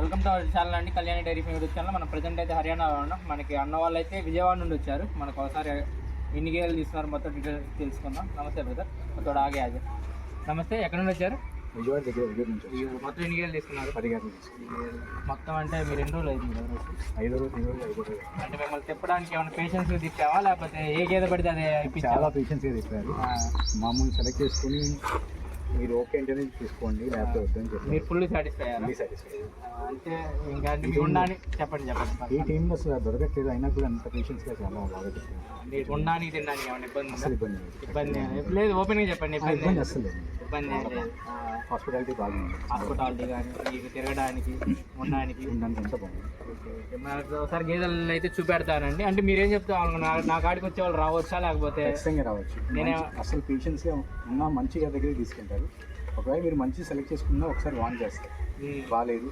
Welcome to our channel అండి, Kalyani dairy farm YouTube channel. మనం present అయితే హర్యానాలో ఉన్నాం. మనకి అన్న వాళ్ళు అయితే విజయవాడ నుండి వచ్చారు. మనకు ఒకసారి ఎన్ని గేదెలు తీసుకున్నారు మొత్తం డీటెయిల్స్ తెలుసుకుందాం. నమస్తే బ్రదర్, మొత్తం ఆగే ఆగే. నమస్తే, ఎక్కడ నుండి వచ్చారు? విజయవాడ దగ్గర నుంచి. మొత్తం ఎన్ని గేదెలు తీసుకున్నారు? 10 గేదెలు తీసుకున్నారు. మొత్తం అంటే మీరు ఎన్ని రోజులు అయింది? 5 రోజులు. అంటే మిమ్మల్ని చెప్పడానికి ఏమైనా పేషెన్స్గా తిప్పావా, లేకపోతే ఏ గేదె పడితే అదే చాలా పేషెన్స్గా తిప్పారు. మామూలు సెలెక్ట్ చేసుకుని మీరు ఓకే అంటే తీసుకోండి, లేకపోతే వద్దని చెప్పి మీరు ఫుల్లీ సాటిస్ఫై అయ్యారు. అంటే ఇంకా ఉండాలని చెప్పండి. ఈ టైంలో అసలు దొరకట్లేదు, అయినా కూడా అంత పేషెన్స్గా చాలా బాగా చెప్పారు. మీరు ఉండడానికి తినడానికి ఏమైనా ఇబ్బంది? అసలు ఇబ్బంది లేదు, ఓపెన్గా చెప్పండి. ఇబ్బంది అసలు ఇబ్బంది లేదు. హాస్పిటాలిటీ బాగుంది. హాస్పిటాలిటీ కానీ మీకు తిరగడానికి ఉండడానికి అంతా బాగుంది. ఒకసారి గేదెలు అయితే చూపెడతానండి. అంటే మీరేం చెప్తాను, నా కాడికి వచ్చే వాళ్ళు రావచ్చా, లేకపోతే ఖచ్చితంగా రావచ్చు. నేనే అసలు పేషెన్స్గా ఉన్న మంచిగా దగ్గరికి తీసుకెళ్తారు. ఒకవేళ మీరు మంచి సెలెక్ట్ చేసుకున్నా ఒకసారి వాన్ చేస్తారు, బాగాలేదు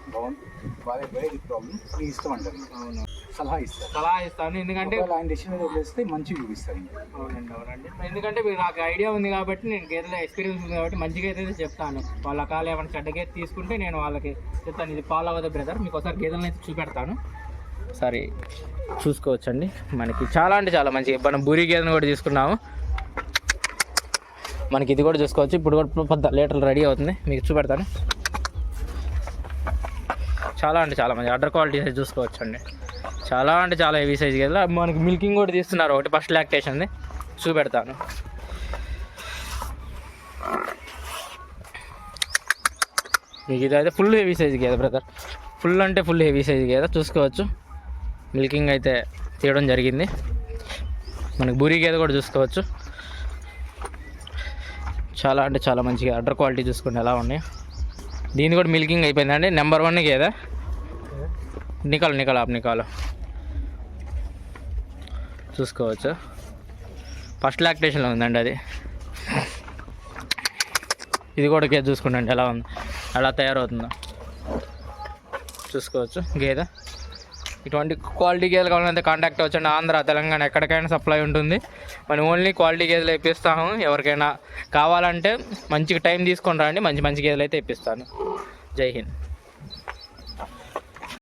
బాగాలేదు ప్రాబ్లం మీకు ఇష్టం అంటారు. అవును, సలహా ఇస్తాను. ఎందుకంటే ఆయన డెసిషన్ మీద వదిలేస్తే మంచిగా చూపిస్తారు. అవునండి. ఎందుకంటే నాకు ఐడియా ఉంది కాబట్టి, నేను గేదెల ఎక్స్పీరియన్స్ ఉంది కాబట్టి మంచిగా అయితే చెప్తాను. వాళ్ళ కాలు ఏమైనా చెడ్డ గేదె తీసుకుంటే నేను వాళ్ళకి చెప్తాను, ఇది ఫాలో అవ్వదు బ్రదర్. మీకు ఒకసారి గేదెలను అయితే చూపెడతాను. సరే, చూసుకోవచ్చండి. మనకి చాలా అంటే చాలా మంచిగా మనం బూరి గేదెను కూడా తీసుకున్నాము. మనకి ఇది కూడా చూసుకోవచ్చు. ఇప్పుడు కూడా పెద్ద లీటర్లు రెడీ అవుతుంది, మీకు చూపెడతాను. చాలా అంటే చాలా మంచి అడ్డర్ క్వాలిటీ సైజ్ చూసుకోవచ్చు అండి. చాలా అంటే చాలా హెవీ సైజ్ గేదెలు. మనకి మిల్కింగ్ కూడా తీస్తున్నారు ఒకటి, ఫస్ట్ లాక్టేషన్ది చూపెడతాను. మీకు ఇదైతే ఫుల్ హెవీ సైజ్ గేదె బ్రదర్, ఫుల్ అంటే ఫుల్ హెవీ సైజ్ గేదె చూసుకోవచ్చు. మిల్కింగ్ అయితే తీయడం జరిగింది. మనకి బూరి గేదె కూడా చూసుకోవచ్చు. చాలా అంటే చాలా మంచిగా అడ్డర్ క్వాలిటీ చూసుకోండి ఎలా ఉన్నాయి. దీని కూడా మిల్కింగ్ అయిపోయిందండి. నెంబర్ 1 గేదె, నికాలు చూసుకోవచ్చు. ఫస్ట్ లాక్టేషన్లో ఉందండి అది. ఇది కూడా గేదె చూసుకోండి ఎలా ఉంది, ఎలా తయారవుతుందో చూసుకోవచ్చు. గేదె ఇటువంటి క్వాలిటీ గేదెలు కావాలంటే కాంటాక్ట్ అవ్వచ్చండి. ఆంధ్ర, తెలంగాణ ఎక్కడికైనా సప్లై ఉంటుంది. మనం ఓన్లీ క్వాలిటీ గేదెలు ఇప్పిస్తాము. ఎవరికైనా కావాలంటే మంచిగా టైం తీసుకొని రండి, మంచి గేదెలు అయితే ఇప్పిస్తాను. జై హింద్.